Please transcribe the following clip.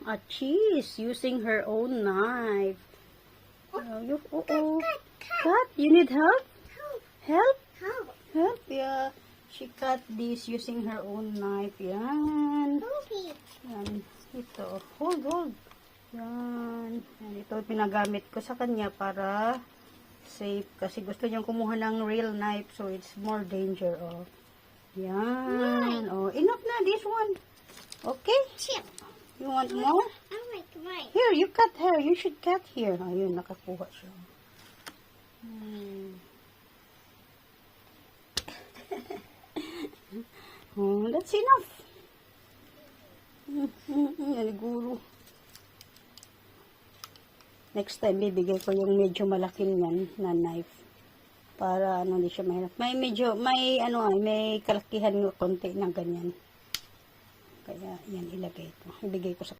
A cheese using her own knife. Cut. You need help? Help? Help? Yeah. She cut this using her own knife. Yan. Yan. Ito. Hold. Yan. Yan. Ito pinagamit ko sa kanya para safe. Kasi gusto niyang kumuha ng real knife. So, it's more danger. Oh. Yan. Oh, enough na. This one. Okay? You want more? Here, you cut her. You should cut here. Ayun, nakakuha siya. Oh, that's enough. Naliguro. Next time, bibigay ko yung medyo malaking yan na knife. Para ano, hindi siya mahirap. May kalakihan ng konti ng ganyan. Kaya, yan, ilagay ko. Ibigay ko sa